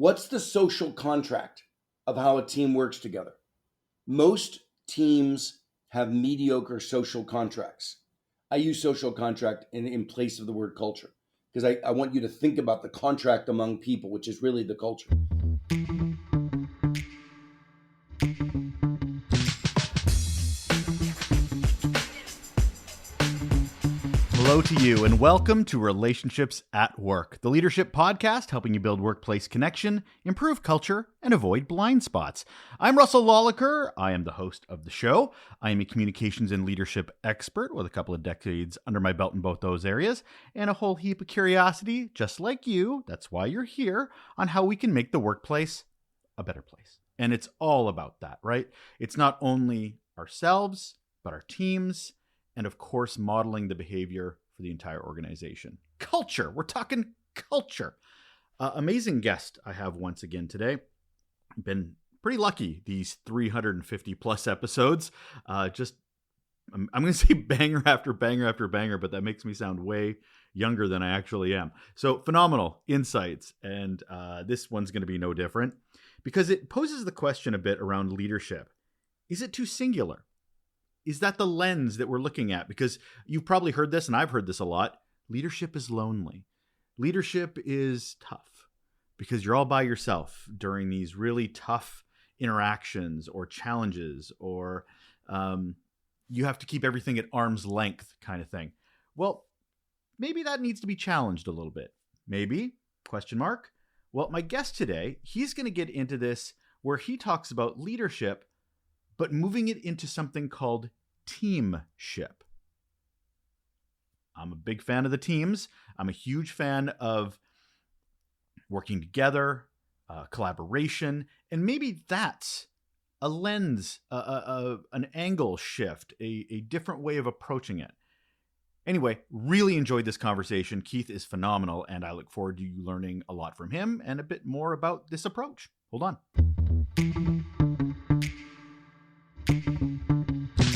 What's the social contract of how a team works together? Most teams have mediocre social contracts. I use social contract in place of the word culture because I want you to think about the contract among people, which is really the culture. Hello to you and welcome to Relationships at Work, the leadership podcast helping you build workplace connection, improve culture, and avoid blind spots. I'm Russel Lolacher. I am the host of the show. I am a communications and leadership expert with a couple of decades under my belt in both those areas and a whole heap of curiosity, just like you, that's why you're here, on how we can make the workplace a better place. And it's all about that, right? It's not only ourselves, but our teams, and of course, modeling the behavior for the entire organization. Culture. We're talking culture. Amazing guest I have once again today. Been pretty lucky these 350 plus episodes. I'm going to say banger after banger after banger, but that makes me sound way younger than I actually am. So phenomenal insights. And this one's going to be no different because it poses the question a bit around leadership. Is it too singular? Is that the lens that we're looking at? Because you've probably heard this, and I've heard this a lot. Leadership is lonely. Leadership is tough because you're all by yourself during these really tough interactions or challenges, or you have to keep everything at arm's length kind of thing. Well, maybe that needs to be challenged a little bit. Maybe, question mark. Well, my guest today, he's going to get into this where he talks about leadership, but moving it into something called Teamship. I'm a big fan of the teams. I'm a huge fan of working together, collaboration, and maybe that's a lens, an angle shift, a different way of approaching it. Anyway, really enjoyed this conversation. Keith is phenomenal, and I look forward to you learning a lot from him and a bit more about this approach. Hold on.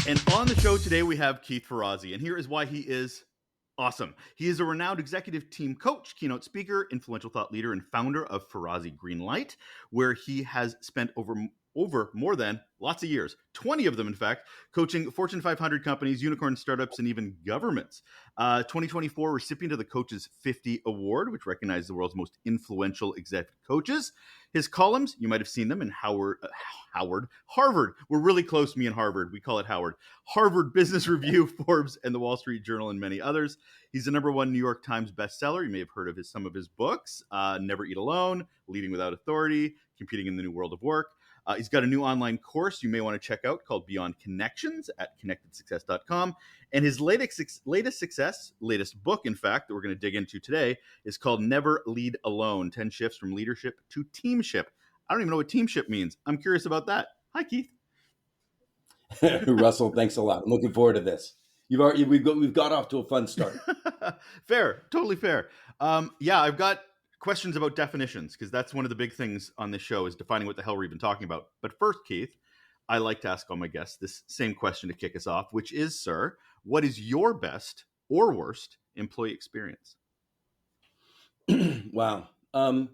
And on the show today, we have Keith Ferrazzi, and here is why he is awesome. He is a renowned executive team coach, keynote speaker, influential thought leader, and founder of Ferrazzi Greenlight, where he has spent over more than lots of years, 20 of them, in fact, coaching Fortune 500 companies, unicorn startups, and even governments. 2024 recipient of the Coaches 50 Award, which recognizes the world's most influential executive coaches. His columns, you might have seen them in Harvard. We're really close, me and Harvard. We call it Howard. Harvard Business Review, Forbes, and the Wall Street Journal, and many others. He's the #1 New York Times bestseller. You may have heard of some of his books, Never Eat Alone, Leading Without Authority, Competing in the New World of Work. He's got a new online course you may want to check out called Beyond Connections at connectedsuccess.com. And his latest book, in fact, that we're going to dig into today is called Never Lead Alone, 10 Shifts from Leadership to Teamship. I don't even know what teamship means. I'm curious about that. Hi, Keith. Russell, thanks a lot. I'm looking forward to this. We've got off to a fun start. Fair, totally fair. I've got questions about definitions, because that's one of the big things on this show is defining what the hell we're even talking about. But first, Keith, I like to ask all my guests this same question to kick us off, which is, sir, what is your best or worst employee experience? Wow. I'm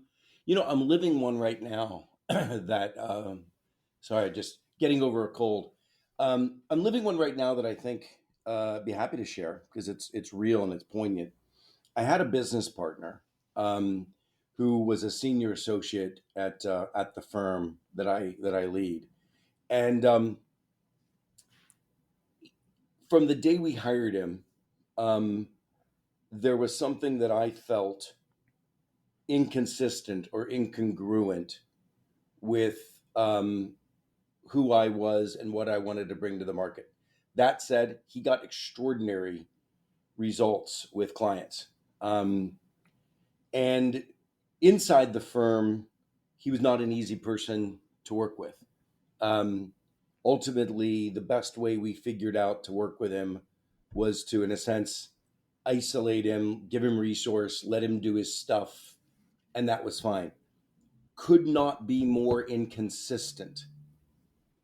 living one right now that, just getting over a cold. I'm living one right now that I think be happy to share because it's real and it's poignant. I had a business partner who was a senior associate at the firm that I lead, and from the day we hired him, there was something that I felt inconsistent or incongruent with who I was and what I wanted to bring to the market. That said, he got extraordinary results with clients. And inside the firm, he was not an easy person to work with. Ultimately, the best way we figured out to work with him was to, in a sense, isolate him, give him resource, let him do his stuff, and that was fine. Could not be more inconsistent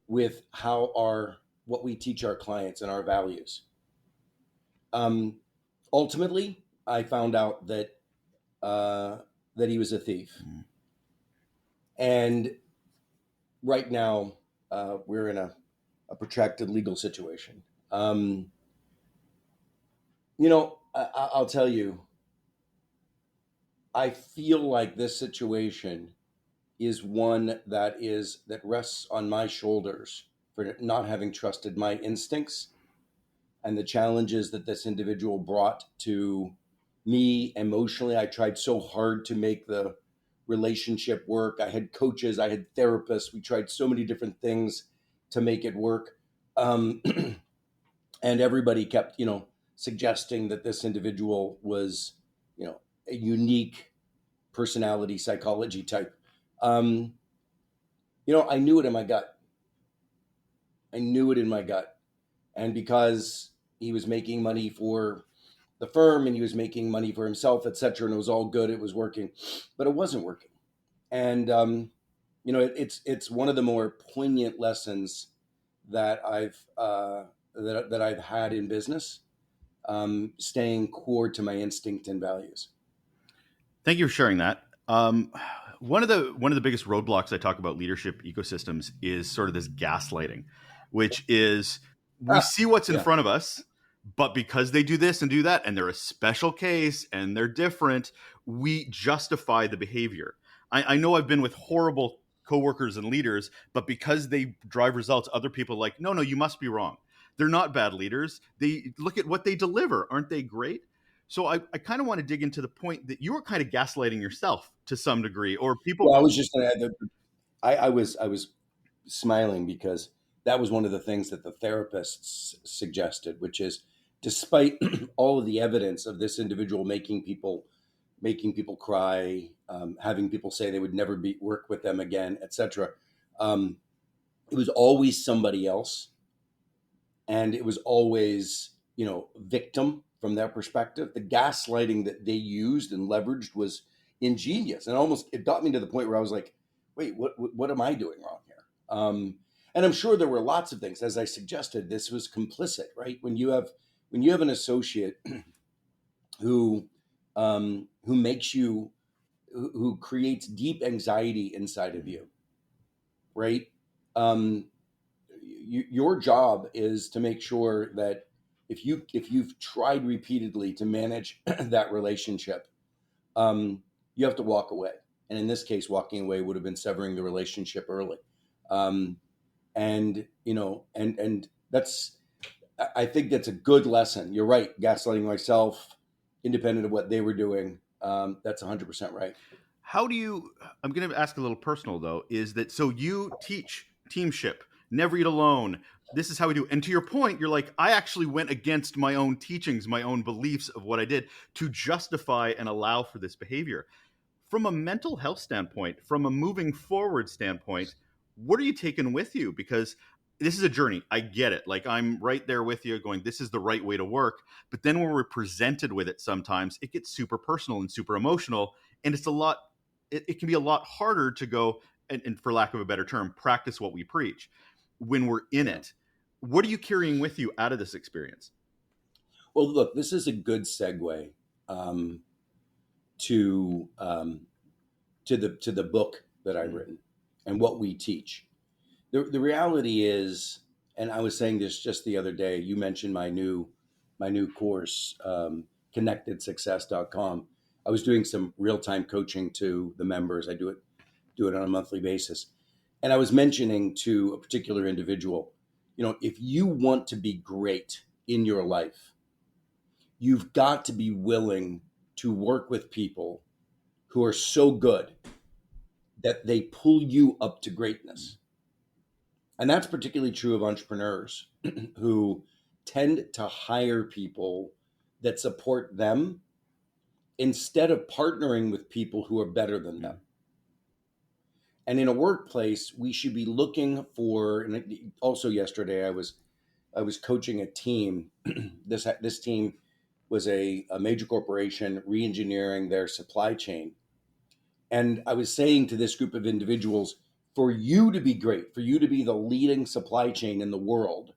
with what we teach our clients and our values. Ultimately, I found out that he was a thief. And right now, we're in a protracted legal situation. Um, I'll tell you, I feel like this situation is one that rests on my shoulders for not having trusted my instincts and the challenges that this individual brought to me emotionally. I tried so hard to make the relationship work. I had coaches, I had therapists. We tried so many different things to make it work. Um, and everybody kept, suggesting that this individual was, a unique personality psychology type. Um, I knew it in my gut. I knew it in my gut. And because he was making money for the firm and he was making money for himself, et cetera, and it was all good, it was working, but it wasn't working. And, it's one of the more poignant lessons that that I've had in business, staying core to my instinct and values. Thank you for sharing that. One of the biggest roadblocks I talk about leadership ecosystems is sort of this gaslighting, which is we see what's in Yeah. front of us, but because they do this and do that, and they're a special case and they're different, we justify the behavior. I know I've been with horrible coworkers and leaders, but because they drive results, other people are like, no, you must be wrong. They're not bad leaders. They look at what they deliver. Aren't they great? So I kind of want to dig into the point that you were kind of gaslighting yourself to some degree, or people. Well, I was just going to add that I was smiling because that was one of the things that the therapists suggested, which is despite all of the evidence of this individual making people cry, having people say they would never work with them again, etc. Um, it was always somebody else, and it was always victim from their perspective. The gaslighting that they used and leveraged was ingenious, and almost it got me to the point where I was like, wait, what am I doing wrong here? And I'm sure there were lots of things. As I suggested, this was complicit, right? When you have an associate who makes you who creates deep anxiety inside of you, right? Um, your job is to make sure that if you've tried repeatedly to manage that relationship, you have to walk away. And in this case, walking away would have been severing the relationship early. Um, and that's, I think that's a good lesson. You're right. Gaslighting myself, independent of what they were doing. That's 100% right. How do you? I'm going to ask a little personal though. Is that so? You teach teamship, never eat alone. This is how we do. And to your point, you're like, I actually went against my own teachings, my own beliefs of what I did to justify and allow for this behavior. From a mental health standpoint, from a moving forward standpoint, what are you taking with you? Because this is a journey. I get it. Like I'm right there with you going, this is the right way to work. But then when we're presented with it, sometimes it gets super personal and super emotional. And it can be a lot harder to go, and for lack of a better term, practice what we preach when we're in Yeah. it. What are you carrying with you out of this experience? Well, look, this is a good segue um, to to the book that I've written and what we teach. The reality is, and I was saying this just the other day. You mentioned my new course, connectedsuccess.com. I was doing some real time coaching to the members. I do it on a monthly basis, and I was mentioning to a particular individual, if you want to be great in your life, you've got to be willing to work with people who are so good that they pull you up to greatness. And that's particularly true of entrepreneurs who tend to hire people that support them instead of partnering with people who are better than them. And in a workplace, we should be looking for. And also, yesterday, I was coaching a team. This team was a major corporation re-engineering their supply chain. And I was saying to this group of individuals, for you to be great, for you to be the leading supply chain in the world,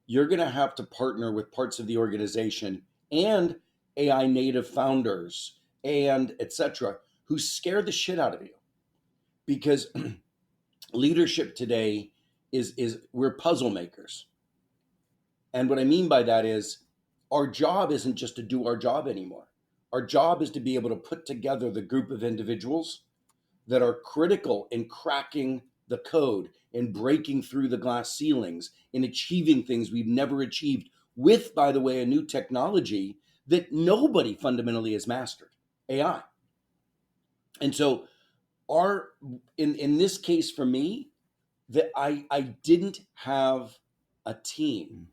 you're going to have to partner with parts of the organization and AI native founders and etc. who scare the shit out of you. because leadership today is we're puzzle makers. And what I mean by that is our job isn't just to do our job anymore. Our job is to be able to put together the group of individuals that are critical in cracking the code, in breaking through the glass ceilings, in achieving things we've never achieved with, by the way, a new technology that nobody fundamentally has mastered, AI. And so our in this case for me, that I didn't have a team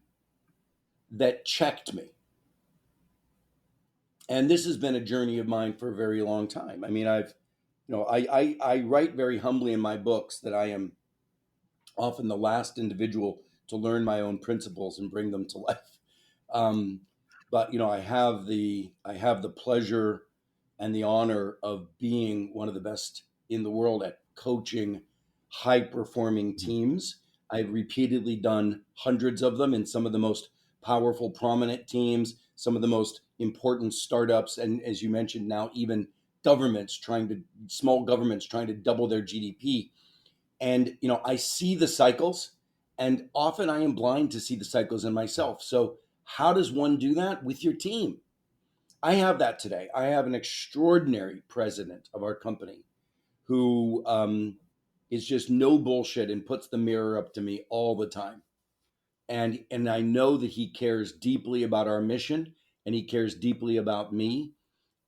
that checked me. And this has been a journey of mine for a very long time. I mean, I write very humbly in my books that I am often the last individual to learn my own principles and bring them to life. Um, but I have the pleasure and the honor of being one of the best in the world at coaching high performing teams. I've repeatedly done hundreds of them in some of the most powerful, prominent teams, some of the most important startups, and as you mentioned, now even small governments trying to double their GDP. And I see the cycles, and often I am blind to see the cycles in myself. So how does one do that? With your team. I have that today. I have an extraordinary president of our company who is just no bullshit and puts the mirror up to me all the time. And I know that he cares deeply about our mission, and he cares deeply about me.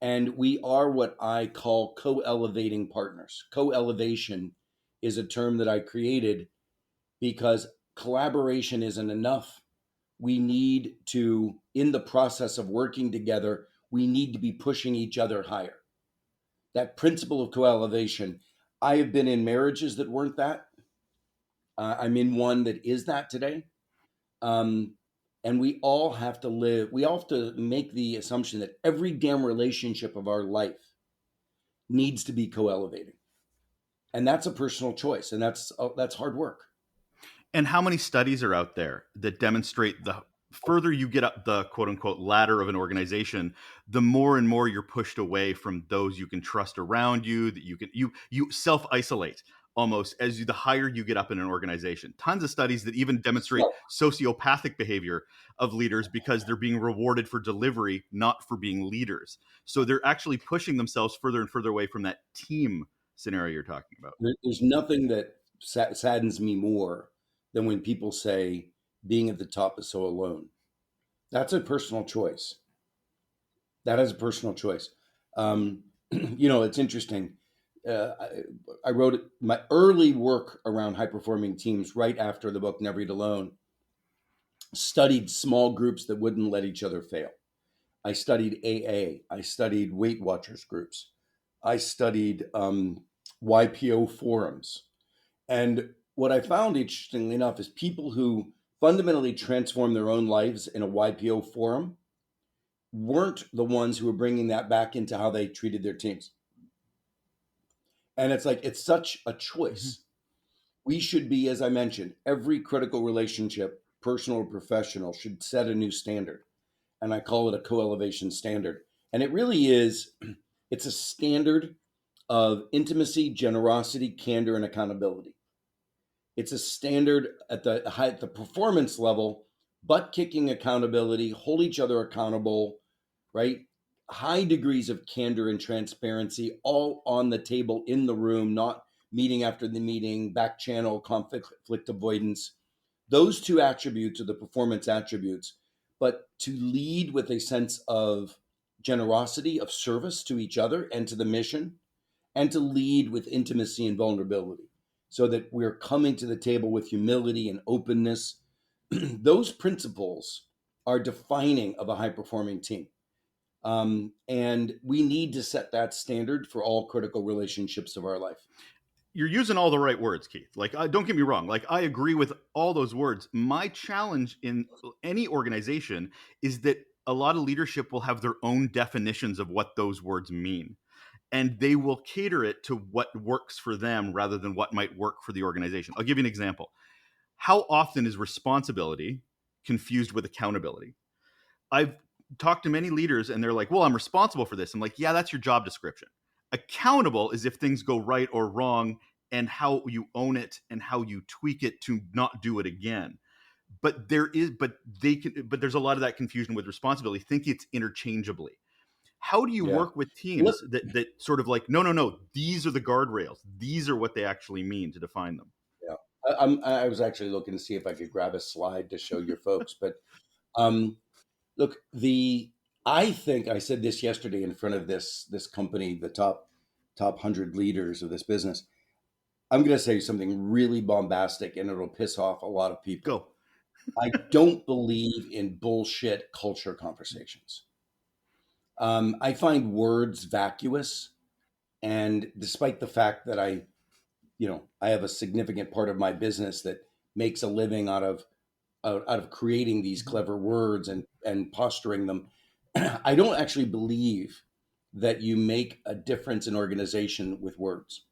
And we are what I call co-elevating partners. Co-elevation is a term that I created because collaboration isn't enough. We need to, in the process of working together, we need to be pushing each other higher. That principle of co-elevation. I have been in marriages that weren't that. I'm in one that is that today. Um, and we all have to we all have to make the assumption that every damn relationship of our life needs to be co-elevating. And that's a personal choice. And that's hard work. And how many studies are out there that demonstrate the further you get up the quote unquote ladder of an organization, the more and more you're pushed away from those you can trust around you, that you self isolate almost as the higher you get up in an organization. Tons of studies that even demonstrate sociopathic behavior of leaders because they're being rewarded for delivery, not for being leaders. So they're actually pushing themselves further and further away from that team scenario you're talking about. There's nothing that saddens me more than when people say being at the top is so alone. That's a personal choice. That is a personal choice. It's interesting. I wrote my early work around high performing teams right after the book Never Eat Alone. Studied small groups that wouldn't let each other fail. I studied AA. I studied Weight Watchers groups. I studied YPO forums. And what I found, interestingly enough, is people who fundamentally transform their own lives in a YPO forum weren't the ones who were bringing that back into how they treated their teams. And it's like, it's such a choice. We should be, as I mentioned, every critical relationship, personal or professional, should set a new standard. And I call it a co-elevation standard. And it really is, it's a standard of intimacy, generosity, candor, and accountability. It's a standard at the performance level, butt kicking accountability, hold each other accountable, right? High degrees of candor and transparency, all on the table in the room, not meeting after the meeting, back channel, conflict avoidance. Those two attributes are the performance attributes. But to lead with a sense of generosity, of service to each other and to the mission, and to lead with intimacy and vulnerability, so that we're coming to the table with humility and openness. Those principles are defining of a high performing team. And we need to set that standard for all critical relationships of our life. You're using all the right words, Keith. Like, don't get me wrong. Like, I agree with all those words. My challenge in any organization is that a lot of leadership will have their own definitions of what those words mean. And they will cater it to what works for them rather than what might work for the organization. I'll give you an example. How often is responsibility confused with accountability? I've talked to many leaders and they're like, well, I'm responsible for this. I'm like, yeah, that's your job description. Accountable is if things go right or wrong and how you own it and how you tweak it to not do it again. But there's a lot of that confusion with responsibility. Think it's interchangeably. How do you Yeah. work with Look, teams that sort of like, no, these are the guardrails. These are what they actually mean to define them. yeah. I was actually looking to see if I could grab a slide to show your folks, but um, look, I think I said this yesterday in front of this company, the top 100 leaders of this business. I'm going to say something really bombastic, and it'll piss off a lot of people. Go. I don't believe in bullshit culture conversations. I find words vacuous, and despite the fact that I have a significant part of my business that makes a living out of creating these clever words and posturing them, I don't actually believe that you make a difference in organization with words.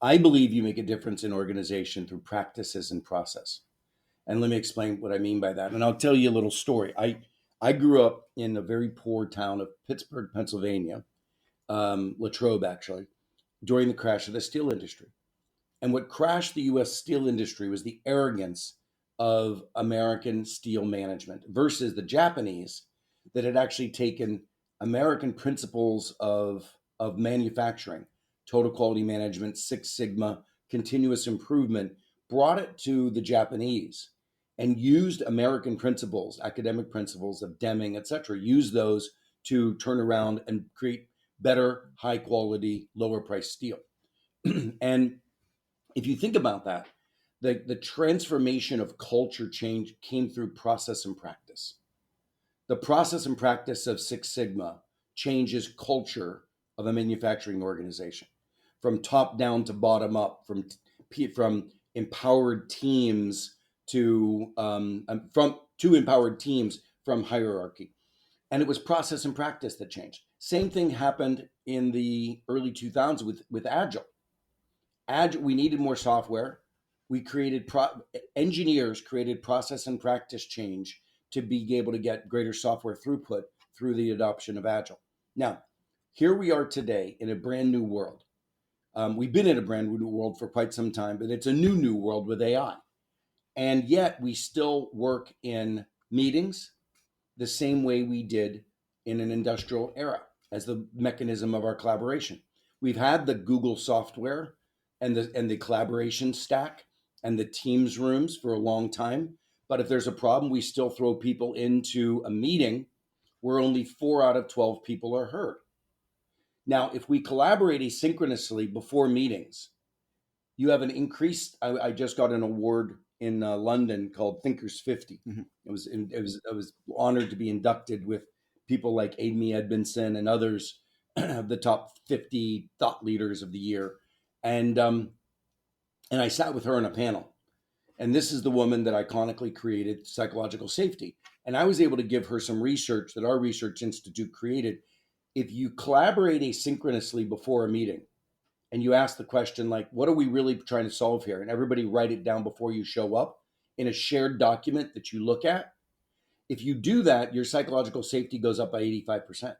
I believe you make a difference in organization through practices and process. And let me explain what I mean by that. And I'll tell you a little story. I grew up in a very poor town of Pittsburgh, Pennsylvania, Latrobe actually, during the crash of the steel industry. And what crashed the US steel industry was the arrogance of American steel management versus the Japanese that had actually taken American principles of manufacturing, total quality management, Six Sigma, continuous improvement, brought it to the Japanese and used American principles, academic principles of Deming, et cetera, used those to turn around and create better, high quality, lower price steel. And if you think about that, the transformation of culture change came through process and practice. The process and practice of Six Sigma changes culture of a manufacturing organization from top down to bottom up, from empowered teams to empowered teams from hierarchy. And it was process and practice that changed. Same thing happened in the early 2000s with Agile. We needed more software. We created engineers created process and practice change to be able to get greater software throughput through the adoption of Agile. Now, here we are today in a brand new world. We've been in a brand new world for quite some time, but it's a new world with AI. And yet we still work in meetings the same way we did in an industrial era as the mechanism of our collaboration. We've had the Google software and the collaboration stack and the Teams rooms for a long time. But if there's a problem, we still throw people into a meeting where only 4 out of 12 people are heard. Now, if we collaborate asynchronously before meetings, you have an increased. I just got an award in London called Thinkers 50. Mm-hmm. I was honored to be inducted with people like Amy Edmondson and others of the top 50 thought leaders of the year, and I sat with her on a panel. And this is the woman that iconically created psychological safety. And I was able to give her some research that our research institute created. If you collaborate asynchronously before a meeting, and you ask the question like, what are we really trying to solve here? And everybody write it down before you show up in a shared document that you look at. If you do that, your psychological safety goes up by 85%.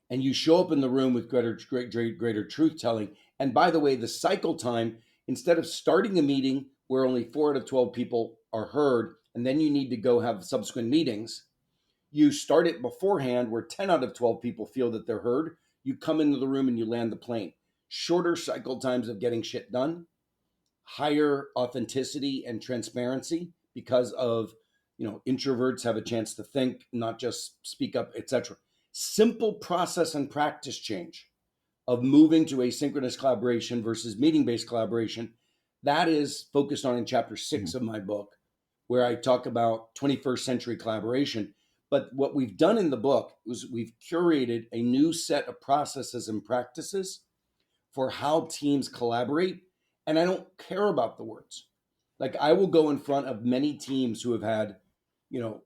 And you show up in the room with greater truth telling. And by the way, the cycle time, instead of starting a meeting where only 4 out of 12 people are heard, and then you need to go have subsequent meetings, you start it beforehand where 10 out of 12 people feel that they're heard. You come into the room and you land the plane. Shorter cycle times of getting shit done, higher authenticity and transparency because of, introverts have a chance to think, not just speak up, etc. Simple process and practice change of moving to asynchronous collaboration versus meeting-based collaboration. That is focused on in chapter 6 of my book, where I talk about 21st century collaboration. But what we've done in the book is we've curated a new set of processes and practices for how teams collaborate. And I don't care about the words. Like I will go in front of many teams who have had,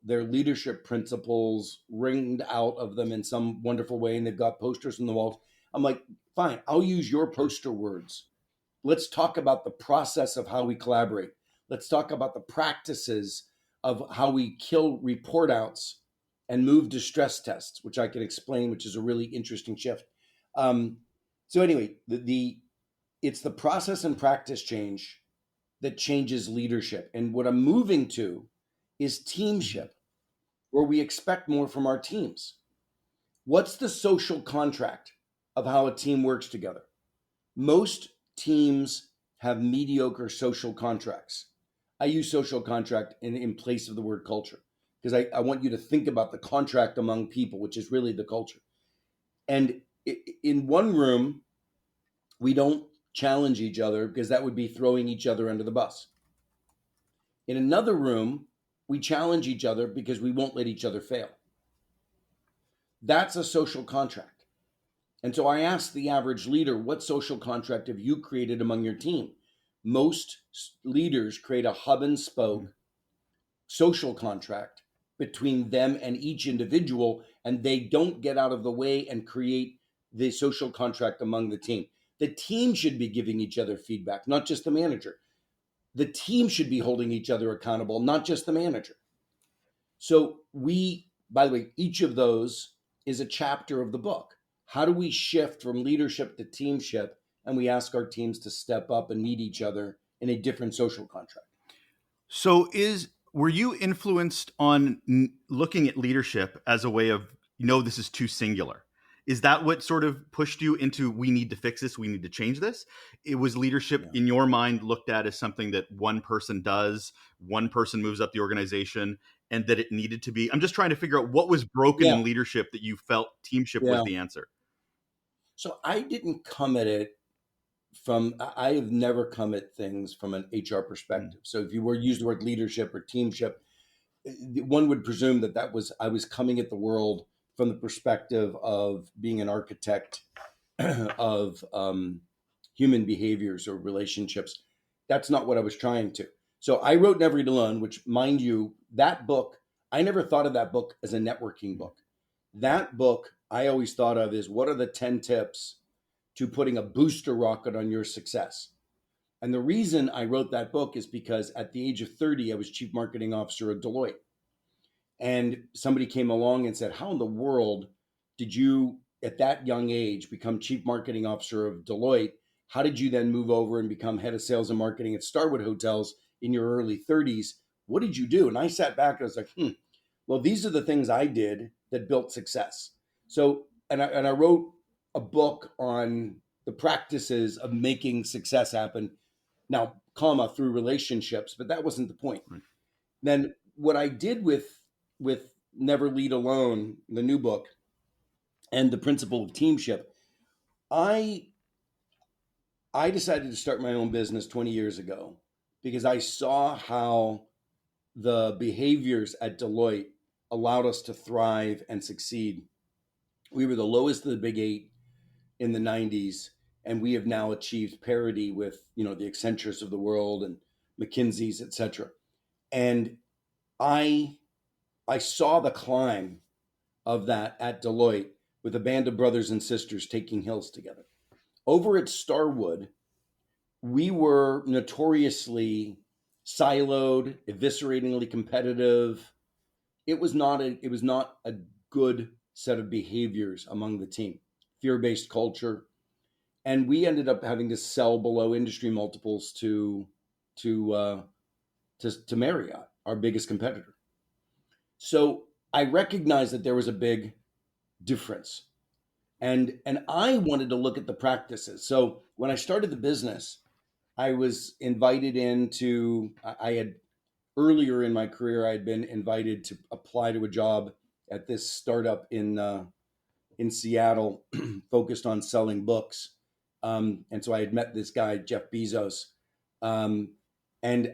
their leadership principles ringed out of them in some wonderful way. And they've got posters on the walls. I'm like, fine, I'll use your poster words. Let's talk about the process of how we collaborate. Let's talk about the practices of how we kill report outs and move to stress tests, which I can explain, which is a really interesting shift. So anyway, it's the process and practice change that changes leadership. And what I'm moving to is teamship, where we expect more from our teams. What's the social contract of how a team works together? Most teams have mediocre social contracts. I use social contract in place of the word culture because I want you to think about the contract among people, which is really the culture. And in one room, we don't challenge each other because that would be throwing each other under the bus. In another room, we challenge each other because we won't let each other fail. That's a social contract. And so I asked the average leader, what social contract have you created among your team? Most leaders create a hub and spoke social contract between them and each individual, and they don't get out of the way and create the social contract among the team. The team should be giving each other feedback, not just the manager. The team should be holding each other accountable, not just the manager. So by the way, each of those is a chapter of the book. How do we shift from leadership to teamship? And we ask our teams to step up and meet each other in a different social contract. So were you influenced on looking at leadership as a way of, this is too singular? Is that what sort of pushed you into, we need to fix this, we need to change this? It was leadership in your mind looked at as something that one person does, one person moves up the organization, and that it needed to be, I'm just trying to figure out what was broken in leadership that you felt teamship was the answer. So I didn't come at it I have never come at things from an HR perspective. So if you were use the word leadership or teamship, one would presume that I was coming at the world from the perspective of being an architect of human behaviors or relationships. That's not what I was trying to. So I wrote Never Eat Alone, which, mind you, that book, I never thought of that book as a networking book. That book I always thought of as what are the 10 tips to putting a booster rocket on your success. And the reason I wrote that book is because at the age of 30, I was chief marketing officer of Deloitte. And somebody came along and said, how in the world did you, at that young age, become chief marketing officer of Deloitte? How did you then move over and become head of sales and marketing at Starwood Hotels in your early 30s? What did you do? And I sat back and I was like, well, these are the things I did that built success. So, and I wrote a book on the practices of making success happen. Now, through relationships, but that wasn't the point. Right. Then what I did with Never Lead Alone, the new book, and the principle of teamship, I decided to start my own business 20 years ago because I saw how the behaviors at Deloitte allowed us to thrive and succeed. We were the lowest of the big 8 in the 90s, and we have now achieved parity with the Accentures of the world and McKinsey's, et cetera. And I saw the climb of that at Deloitte with a band of brothers and sisters taking hills together. Over at Starwood, we were notoriously siloed, evisceratingly competitive. It was not a good set of behaviors among the team. Fear-based culture, and we ended up having to sell below industry multiples to Marriott, our biggest competitor. So I recognized that there was a big difference, and I wanted to look at the practices. So when I started the business, I was invited into. I had earlier in my career, I had been invited to apply to a job at this startup in Seattle, focused on selling books. And so I had met this guy, Jeff Bezos. And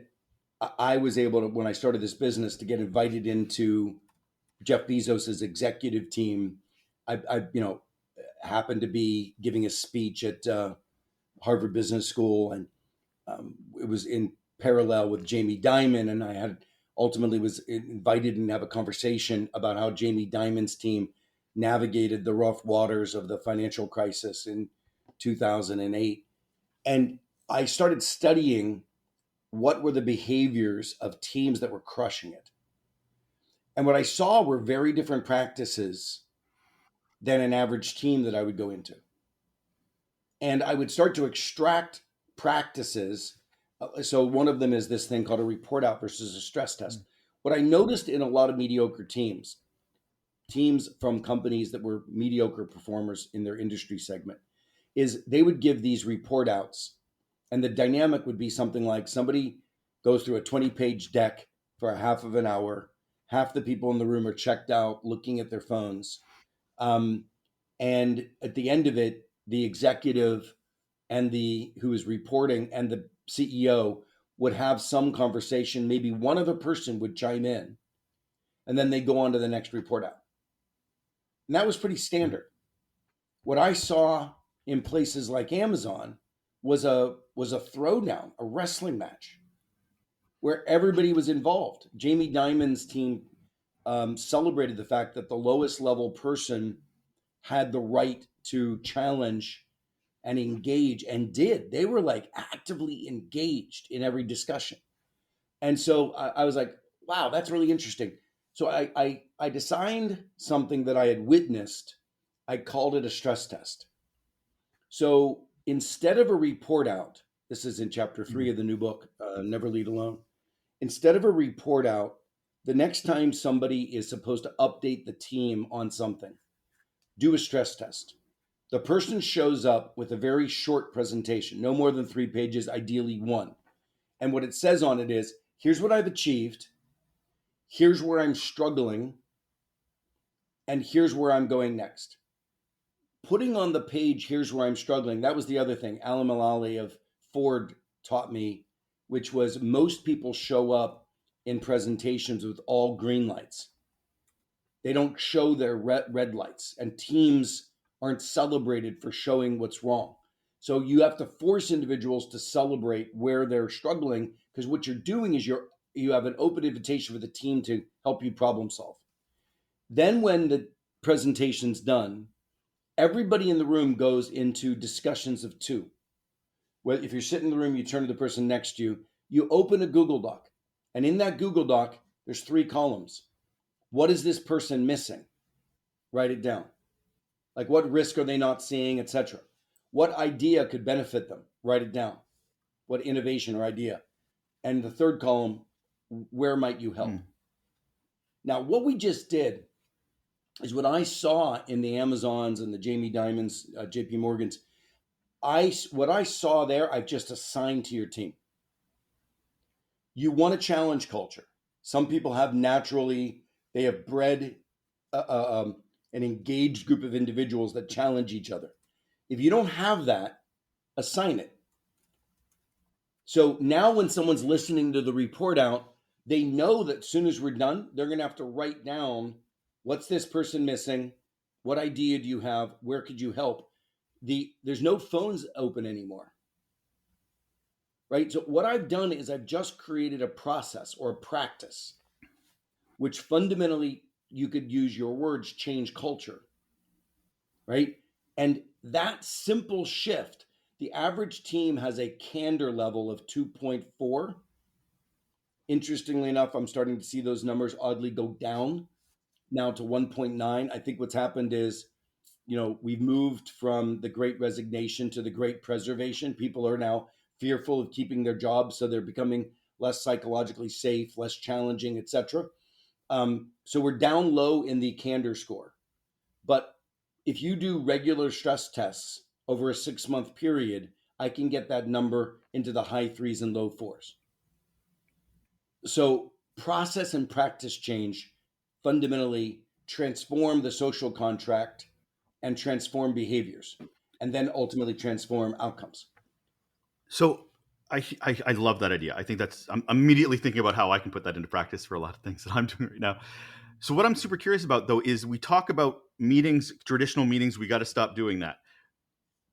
I was able to, when I started this business, to get invited into Jeff Bezos's executive team. I happened to be giving a speech at Harvard Business School, and it was in parallel with Jamie Dimon. And I had ultimately was invited and have a conversation about how Jamie Dimon's team navigated the rough waters of the financial crisis in 2008. And I started studying what were the behaviors of teams that were crushing it. And what I saw were very different practices than an average team that I would go into. And I would start to extract practices. So one of them is this thing called a report out versus a stress test. What I noticed in a lot of mediocre teams from companies that were mediocre performers in their industry segment, is they would give these report outs. And the dynamic would be something like somebody goes through a 20-page deck for a half of an hour. Half the people in the room are checked out looking at their phones. And at the end of it, the executive and the who is reporting and the CEO would have some conversation. Maybe one other person would chime in, and then they go on to the next report out. And that was pretty standard. What I saw in places like Amazon was a throwdown, a wrestling match where everybody was involved. Jamie Dimon's team celebrated the fact that the lowest level person had the right to challenge and engage, and did. They were like actively engaged in every discussion. And so I was like, wow, that's really interesting. So I designed something that I had witnessed. I called it a stress test. So instead of a report out, this is in chapter 3 of the new book, Never Lead Alone. Instead of a report out, the next time somebody is supposed to update the team on something, do a stress test. The person shows up with a very short presentation, no more than 3 pages, ideally 1. And what it says on it is, here's what I've achieved, here's where I'm struggling, and here's where I'm going next. Putting on the page, here's where I'm struggling, that was the other thing Alan Mulally of Ford taught me, which was most people show up in presentations with all green lights. They don't show their red lights, and teams aren't celebrated for showing what's wrong. So you have to force individuals to celebrate where they're struggling, because what you're doing is you have an open invitation for the team to help you problem solve. Then when the presentation's done, everybody in the room goes into discussions of 2. Well, if you're sitting in the room, you turn to the person next to you, you open a Google Doc, and in that Google Doc, there's 3 columns. What is this person missing? Write it down. Like, what risk are they not seeing, etc. What idea could benefit them? Write it down. What innovation or idea? And the third column, where might you help? Now, what we just did is what I saw in the Amazons and the Jamie Dimons, JP Morgans. What I saw there, I've just assigned to your team. You want a challenge culture. Some people have naturally, they have bred an engaged group of individuals that challenge each other. If you don't have that, assign it. So now when someone's listening to the report out, they know that as soon as we're done, they're going to have to write down, what's this person missing? What idea do you have? Where could you help? There's no phones open anymore. Right? So what I've done is I've just created a process or a practice, which fundamentally, you could use your words, change culture. Right? And that simple shift, the average team has a candor level of 2.4. Interestingly enough, I'm starting to see those numbers oddly go down now to 1.9. I think what's happened is, we've moved from the great resignation to the great preservation. People are now fearful of keeping their jobs, so they're becoming less psychologically safe, less challenging, etc. So we're down low in the candor score. But if you do regular stress tests over a 6-month period, I can get that number into the high 3s and low 4s. So process and practice change fundamentally transform the social contract and transform behaviors, and then ultimately transform outcomes. So I love that idea. I think I'm immediately thinking about how I can put that into practice for a lot of things that I'm doing right now. So what I'm super curious about, though, is we talk about meetings, traditional meetings, we got to stop doing that.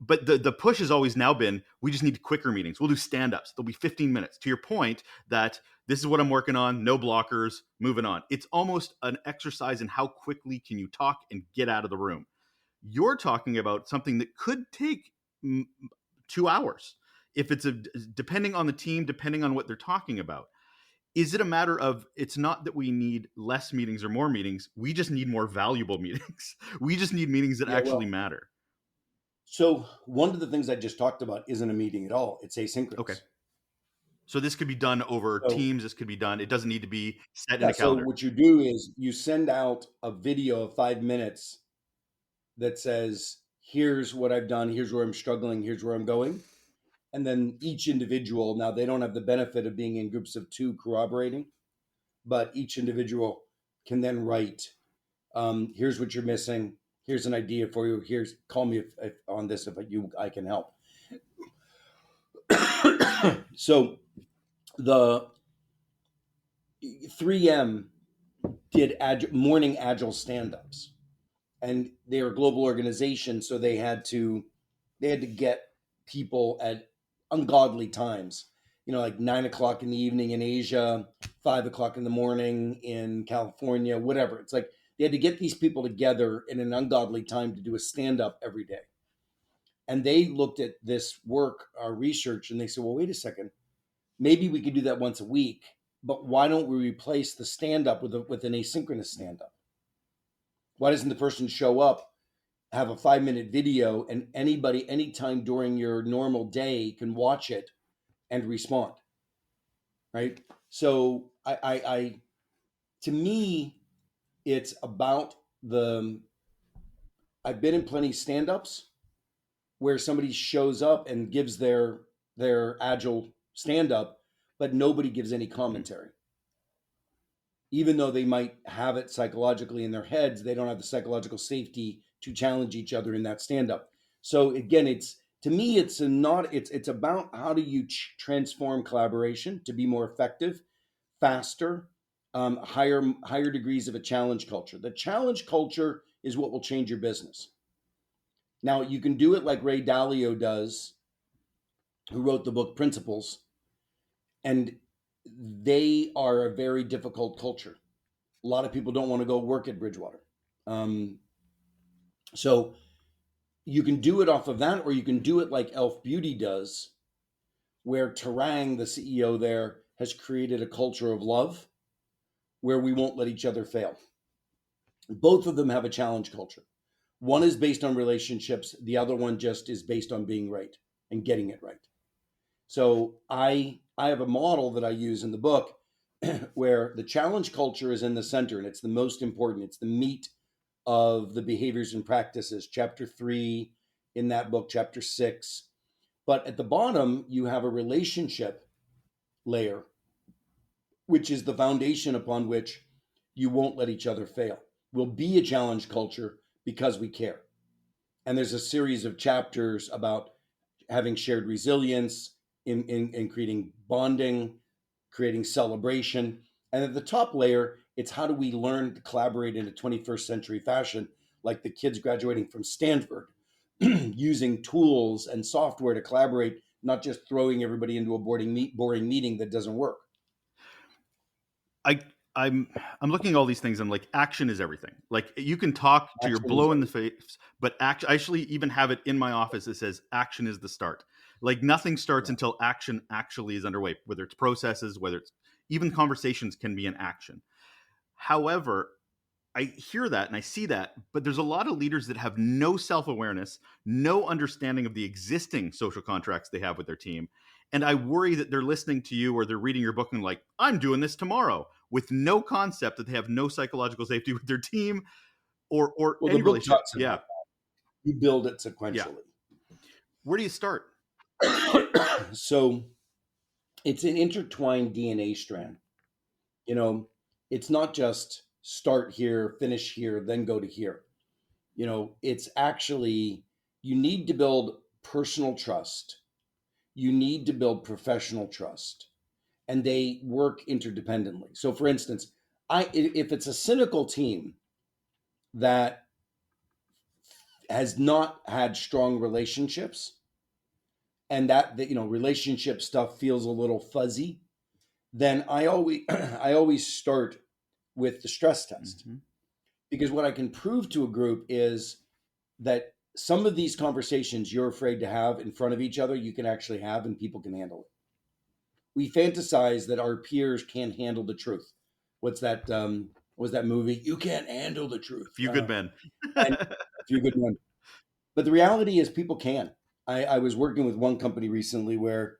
But the push has always now been, we just need quicker meetings. We'll do stand-ups. They'll be 15 minutes. To your point that this is what I'm working on, no blockers, moving on. It's almost an exercise in how quickly can you talk and get out of the room. You're talking about something that could take 2 hours. If it's depending on the team, depending on what they're talking about. Is it a matter of, it's not that we need less meetings or more meetings, we just need more valuable meetings. We just need meetings that actually matter. So one of the things I just talked about isn't a meeting at all. It's Okay. asynchronous. So this could be done over So Teams. This could be done. It doesn't need to be set in yeah, a so calendar. what you do is you send out a video of 5 minutes that says, here's what I've done, here's where I'm struggling, here's where I'm going. And then each individual, now they don't have the benefit of being in groups of two corroborating, but each individual can then write, here's what you're missing, here's an idea for you, here's call me if on this if I can help. So the 3M did morning agile stand-ups, and they're a global organization, so they had to get people at ungodly times, like 9 o'clock in the evening in Asia, 5 o'clock in the morning in California, whatever. It's like they had to get these people together in an ungodly time to do a stand-up every day. And they looked at this work, our research, and they said, well, wait a second, maybe we could do that once a week, but why don't we replace the stand-up with an asynchronous stand-up? Why doesn't the person show up, have a 5 minute video, and anybody, anytime during your normal day can watch it and respond? Right. So to me, it's about I've been in plenty of stand-ups where somebody shows up and gives their agile stand-up, but nobody gives any commentary. Even though they might have it psychologically in their heads, they don't have the psychological safety to challenge each other in that stand-up. So again, it's to me, it's about how do you transform collaboration to be more effective, faster, higher degrees of a challenge culture. The challenge culture is what will change your business. Now you can do it like Ray Dalio does, who wrote the book Principles, and they are a very difficult culture. A lot of people don't want to go work at Bridgewater. So you can do it off of that, or you can do it like Elf Beauty does, where Tarang, the CEO there, has created a culture of love where we won't let each other fail. Both of them have a challenge culture. One is based on relationships. The other one just is based on being right and getting it right. So I have a model that I use in the book where the challenge culture is in the center, and it's the most important. It's the meat of the behaviors and practices, chapter 3 in that book, chapter 6. But at the bottom, you have a relationship layer, which is the foundation upon which you won't let each other fail. We'll be a challenge culture because we care. And there's a series of chapters about having shared resilience, in creating bonding, creating celebration. And at the top layer, it's how do we learn to collaborate in a 21st century fashion, like the kids graduating from Stanford, using tools and software to collaborate, not just throwing everybody into a boring meeting that doesn't work. I'm looking at all these things. I'm like, action is everything. Like you can talk to your blow in the face, but I actually even have it in my office that says action is the start. Like nothing starts until action actually is underway, whether it's processes, whether it's even conversations can be an action. However, I hear that and I see that, but there's a lot of leaders that have no self-awareness, no understanding of the existing social contracts they have with their team. And I worry that they're listening to you or they're reading your book and like, I'm doing this tomorrow, with no concept that they have no psychological safety with their team or well, any the book relationship. talks about that. You build it sequentially. Yeah. Where do you start? So it's an intertwined DNA strand. It's not just start here, finish here, then go to here. It's actually, you need to build personal trust. You need to build professional trust, and they work interdependently. So for instance, if it's a cynical team that has not had strong relationships, and that relationship stuff feels a little fuzzy, then I always I always start with the stress test. Mm-hmm. Because what I can prove to a group is that some of these conversations you're afraid to have in front of each other, you can actually have and people can handle it. We fantasize that our peers can't handle the truth. What's that? Was that movie? You can't handle the truth. Few Good Men. And Few Good Men. But the reality is people can. I was working with one company recently where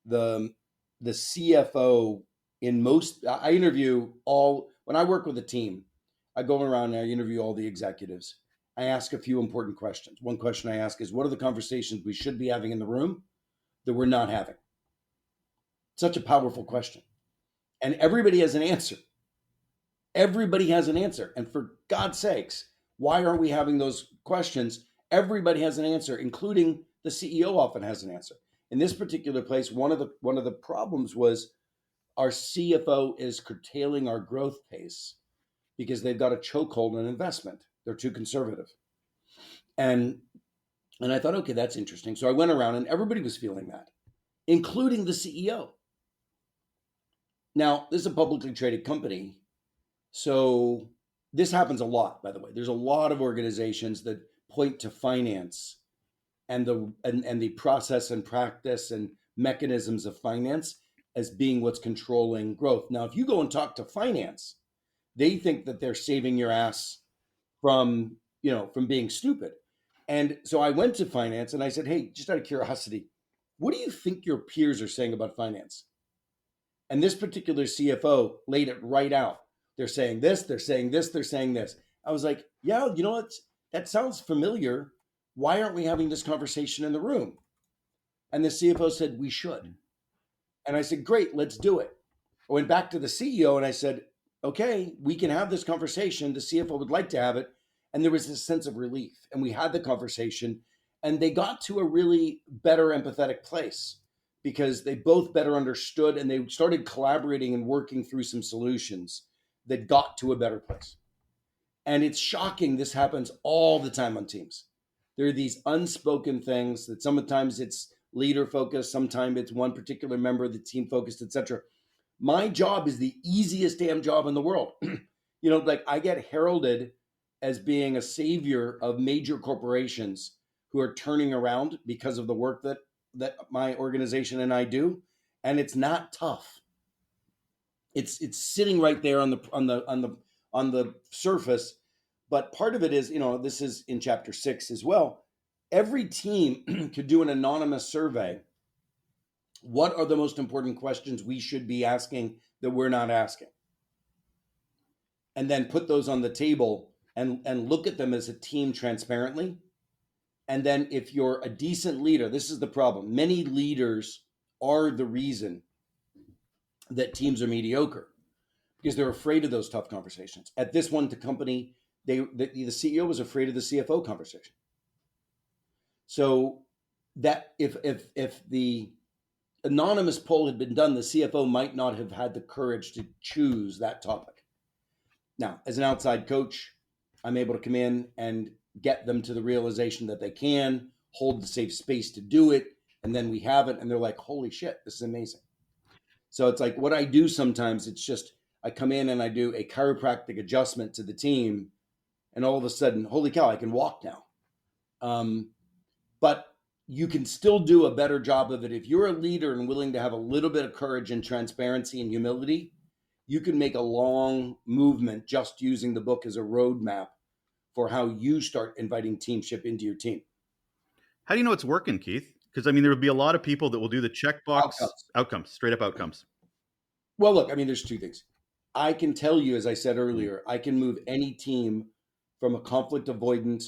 the the CFO in most I interview all when I work with a team, I go around and I interview all the executives. I ask a few important questions. One question I ask is what are the conversations we should be having in the room that we're not having? Such a powerful question. And everybody has an answer. Everybody has an answer. And for God's sakes, why aren't we having those questions? Everybody has an answer, including the CEO often has an answer. In this particular place, one of the problems was our CFO is curtailing our growth pace because they've got a chokehold on investment. They're too conservative. And and I thought, okay, that's interesting. So I went around and everybody was feeling that, including the CEO. Now, this is a publicly traded company. So this happens a lot, by the way. There's a lot of organizations that point to finance and the process and practice and mechanisms of finance as being what's controlling growth. Now, if you go and talk to finance, they think that they're saving your ass from, from being stupid. And so I went to finance and I said, "Hey, just out of curiosity, what do you think your peers are saying about finance?" And this particular CFO laid it right out. They're saying this, they're saying this, they're saying this. I was like, yeah, you know what? That sounds familiar. Why aren't we having this conversation in the room? And the CFO said, we should. And I said, great, let's do it. I went back to the CEO and I said, okay, we can have this conversation. The CFO would like to have it. And there was this sense of relief. And we had the conversation and they got to a really better empathetic place because they both better understood and they started collaborating and working through some solutions that got to a better place. And it's shocking. This happens all the time on teams. There are these unspoken things that sometimes it's leader focused, sometimes it's one particular member of the team focused, etc. My job is the easiest damn job in the world. Like I get heralded as being a savior of major corporations who are turning around because of the work that my organization and I do, and it's not tough. It's sitting right there on the surface, but part of it is, this is in chapter 6 as well. Every team could do an anonymous survey. What are the most important questions we should be asking that we're not asking? And then put those on the table and look at them as a team transparently. And then if you're a decent leader, this is the problem. Many leaders are the reason that teams are mediocre because they're afraid of those tough conversations. At this one company, the CEO was afraid of the CFO conversation. So that if the anonymous poll had been done, the CFO might not have had the courage to choose that topic. Now, as an outside coach, I'm able to come in and get them to the realization that they can hold the safe space to do it. And then we have it and they're like, holy shit, this is amazing. So it's like what I do sometimes, it's just, I come in and I do a chiropractic adjustment to the team and all of a sudden, holy cow, I can walk now. But you can still do a better job of it. If you're a leader and willing to have a little bit of courage and transparency and humility, you can make a long movement just using the book as a roadmap for how you start inviting teamship into your team. How do you know it's working, Keith? Because there would be a lot of people that will do the checkbox outcomes, straight up outcomes. Well, look, there's two things. I can tell you, as I said earlier, I can move any team from a conflict avoidant,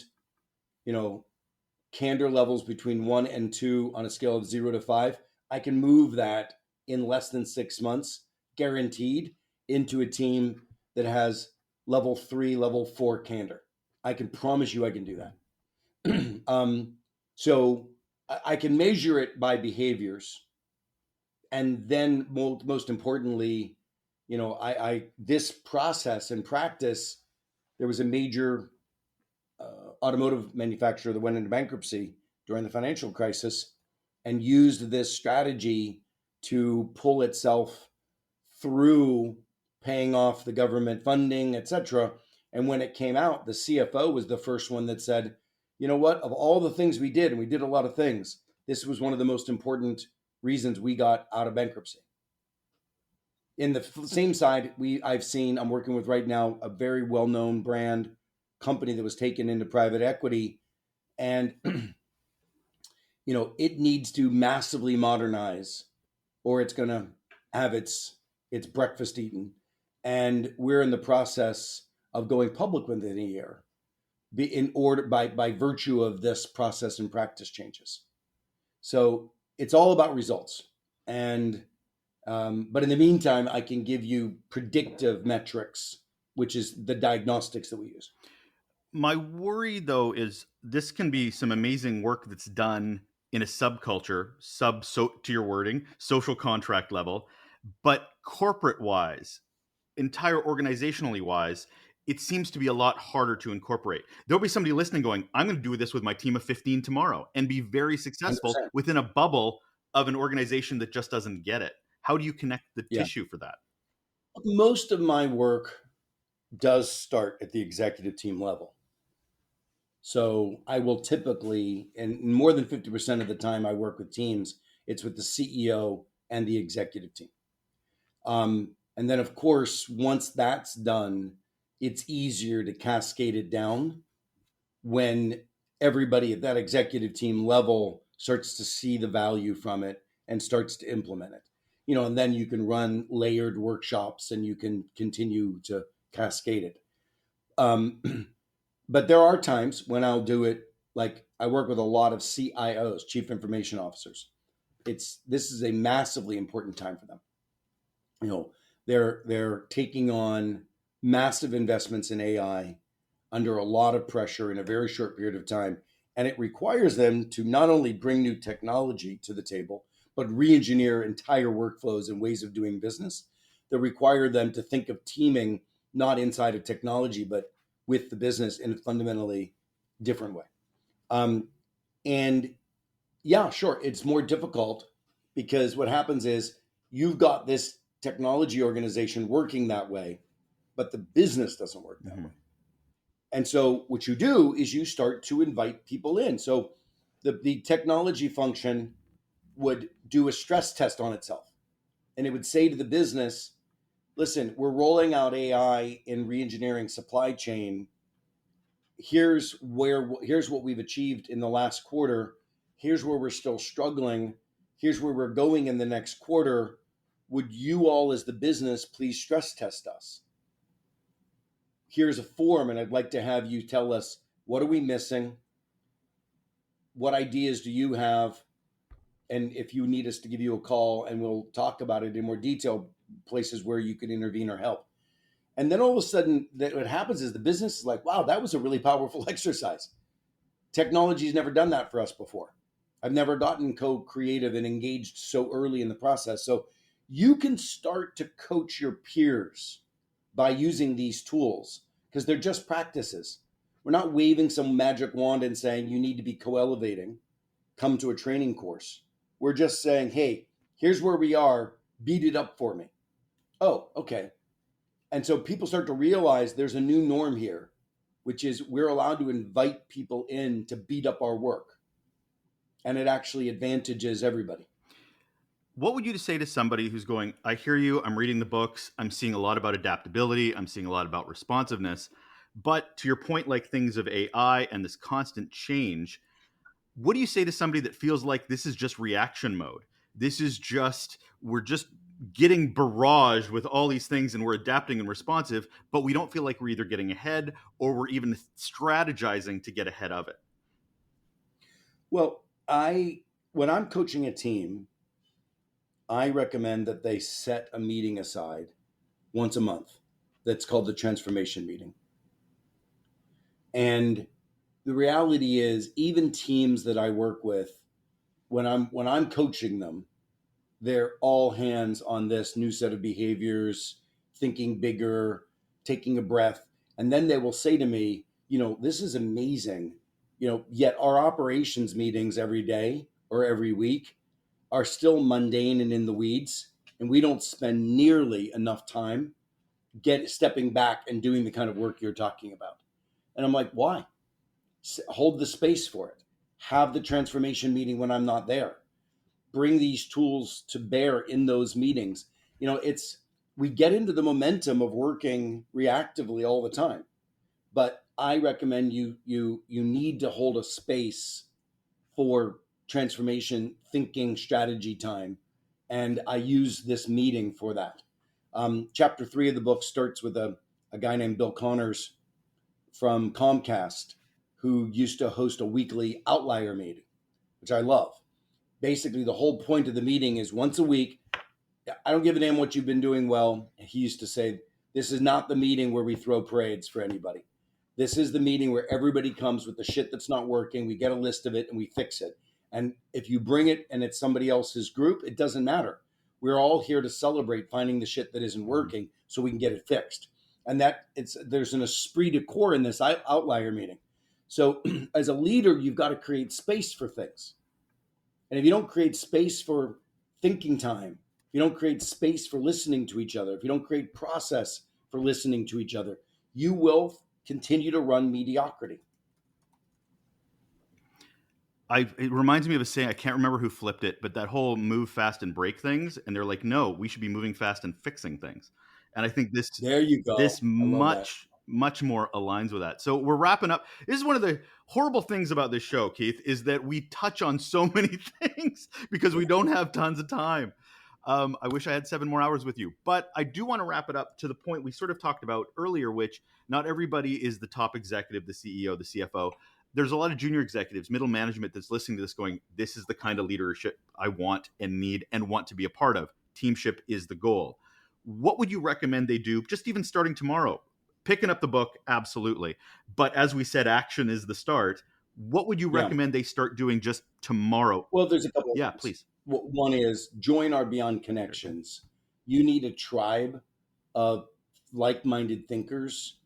candor levels between 1 and 2 on a scale of 0 to 5. I can move that in less than 6 months, guaranteed, into a team that has level 3, level 4 candor. I can promise you I can do that. So I can measure it by behaviors. And then most importantly, this process and practice, there was a major automotive manufacturer that went into bankruptcy during the financial crisis and used this strategy to pull itself through paying off the government funding, etc. And when it came out, the CFO was the first one that said, you know what, of all the things we did, and we did a lot of things, this was one of the most important reasons we got out of bankruptcy. In the same side, I'm working with right now a very well-known brand company that was taken into private equity And it needs to massively modernize, or it's going to have its breakfast eaten. And we're in the process of going public within a year, in order by virtue of this process and practice changes. So it's all about results. And but in the meantime, I can give you predictive metrics, which is the diagnostics that we use. My worry, though, is this can be some amazing work that's done in a subculture, to your wording, social contract level, but corporate wise, entire organizationally wise, it seems to be a lot harder to incorporate. There'll be somebody listening going, I'm going to do this with my team of 15 tomorrow and be very successful 100%. within a bubble of an organization that just doesn't get it. How do you connect the Yeah. tissue for that? Most of my work does start at the executive team level. So I will typically, and more than 50% of the time I work with teams, it's with the CEO and the executive team. And then, of course, once that's done, it's easier to cascade it down when everybody at that executive team level starts to see the value from it and starts to implement it. And then you can run layered workshops and you can continue to cascade it. But there are times when I'll do it, like I work with a lot of CIOs, chief information officers. This is a massively important time for them. They're taking on massive investments in AI under a lot of pressure in a very short period of time. And it requires them to not only bring new technology to the table, but re-engineer entire workflows and ways of doing business that require them to think of teaming not inside of technology, but with the business in a fundamentally different way. And yeah, sure, it's more difficult because what happens is you've got this technology organization working that way, but the business doesn't work that way. And so what you do is you start to invite people in. So the technology function would do a stress test on itself. And it would say to the business, listen, we're rolling out AI in re-engineering supply chain. Here's what we've achieved in the last quarter. Here's where we're still struggling. Here's where we're going in the next quarter. Would you all as the business please stress test us? Here's a form, and I'd like to have you tell us, what are we missing? What ideas do you have? And if you need us to give you a call, and we'll talk about it in more detail, places where you could intervene or help. And then all of a sudden, what happens is the business is like, wow, that was a really powerful exercise. Technology's never done that for us before. I've never gotten co-creative and engaged so early in the process. So you can start to coach your peers by using these tools because they're just practices. We're not waving some magic wand and saying you need to be co-elevating, come to a training course. We're just saying, hey, here's where we are, beat it up for me. Oh, okay. And so people start to realize there's a new norm here, which is we're allowed to invite people in to beat up our work. And it actually advantages everybody. What would you say to somebody who's going, I hear you, I'm reading the books, I'm seeing a lot about adaptability, I'm seeing a lot about responsiveness, but to your point, like things of AI and this constant change, what do you say to somebody that feels like this is just reaction mode? This is just, we're just getting barraged with all these things and we're adapting and responsive, but we don't feel like we're either getting ahead or we're even strategizing to get ahead of it? Well, when I'm coaching a team, I recommend that they set a meeting aside once a month that's called the transformation meeting. And the reality is, even teams that I work with, when I'm coaching them, they're all hands on this new set of behaviors, thinking bigger, taking a breath. And then they will say to me, this is amazing. Yet our operations meetings every day or every week are still mundane and in the weeds. And we don't spend nearly enough time stepping back and doing the kind of work you're talking about. And I'm like, why? Hold the space for it. Have the transformation meeting when I'm not there. Bring these tools to bear in those meetings. We get into the momentum of working reactively all the time, but I recommend you need to hold a space for transformation thinking strategy time, and I use this meeting for that. Chapter 3 of the book starts with a guy named Bill Connors from Comcast, who used to host a weekly outlier meeting, which I love. Basically, the whole point of the meeting is once a week. I don't give a damn what you've been doing well. He used to say, this is not the meeting where we throw parades for anybody. This is the meeting where everybody comes with the shit that's not working. We get a list of it and we fix it. And if you bring it and it's somebody else's group, it doesn't matter. We're all here to celebrate finding the shit that isn't working so we can get it fixed. And there's an esprit de corps in this outlier meeting. So as a leader, you've got to create space for things. And if you don't create space for thinking time, if you don't create space for listening to each other, if you don't create process for listening to each other, you will continue to run mediocrity. It reminds me of a saying, I can't remember who flipped it, but that whole move fast and break things. And they're like, no, we should be moving fast and fixing things. And I think there you go. This much more aligns with that. So we're wrapping up. This is one of the horrible things about this show, Keith, is that we touch on so many things because we don't have tons of time. I wish I had 7 more hours with you, but I do want to wrap it up to the point we sort of talked about earlier, which not everybody is the top executive, the CEO, the CFO. There's a lot of junior executives, middle management that's listening to this going, this is the kind of leadership I want and need and want to be a part of. Teamship is the goal. What would you recommend they do, just even starting tomorrow? Picking up the book, absolutely. But as we said, action is the start. What would you recommend they start doing just tomorrow? Well, there's a couple of things. Please. Please. One is join our Beyond Connections. You need a tribe of like-minded thinkers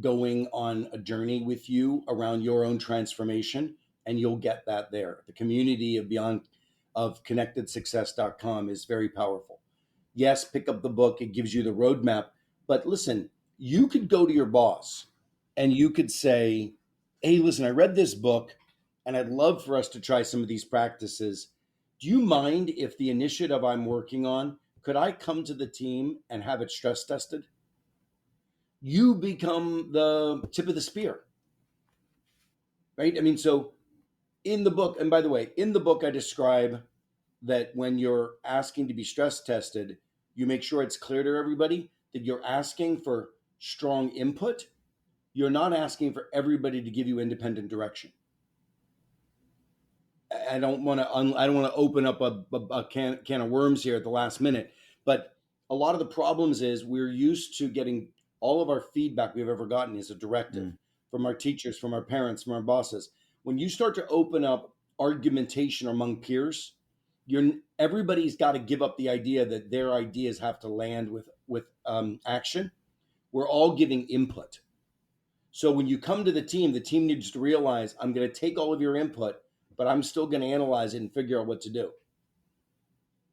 going on a journey with you around your own transformation, and you'll get that there. The community of connectedsuccess.com is very powerful. Yes, pick up the book. It gives you the roadmap. But listen, you could go to your boss and you could say, hey, listen, I read this book and I'd love for us to try some of these practices. Do you mind if the initiative I'm working on, could I come to the team and have it stress tested? You become the tip of the spear, right? I mean, so in the book, and by the way, in the book, I describe that when you're asking to be stress tested, you make sure it's clear to everybody that you're asking for strong input. You're not asking for everybody to give you independent direction. I don't want to open up a can of worms here at the last minute, but a lot of the problems is we're used to getting all of our feedback we've ever gotten is a directive from our teachers, from our parents, from our bosses. When you start to open up argumentation among peers, everybody's got to give up the idea that their ideas have to land with action. We're all giving input. So when you come to the team needs to realize I'm going to take all of your input, but I'm still going to analyze it and figure out what to do.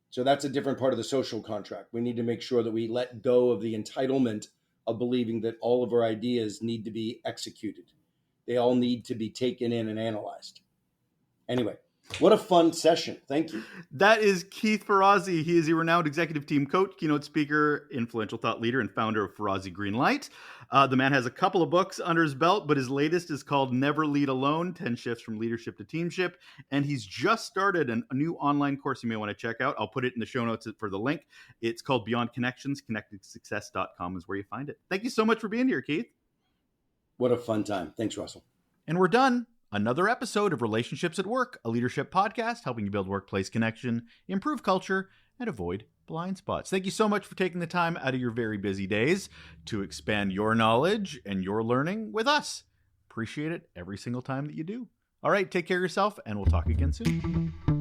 So that's a different part of the social contract. We need to make sure that we let go of the entitlement of believing that all of our ideas need to be executed. They all need to be taken in and analyzed. Anyway, what a fun session. Thank you. That is Keith Ferrazzi. He is a renowned executive team coach, keynote speaker, influential thought leader, and founder of Ferrazzi Greenlight. The man has a couple of books under his belt, but his latest is called Never Lead Alone, 10 Shifts from Leadership to Teamship. And he's just started a new online course you may want to check out. I'll put it in the show notes for the link. It's called Beyond Connections. Connectedsuccess.com is where you find it. Thank you so much for being here, Keith. What a fun time. Thanks, Russell. And we're done. Another episode of Relationships at Work, a leadership podcast helping you build workplace connection, improve culture, and avoid blind spots. Thank you so much for taking the time out of your very busy days to expand your knowledge and your learning with us. Appreciate it every single time that you do. All right, take care of yourself, and we'll talk again soon.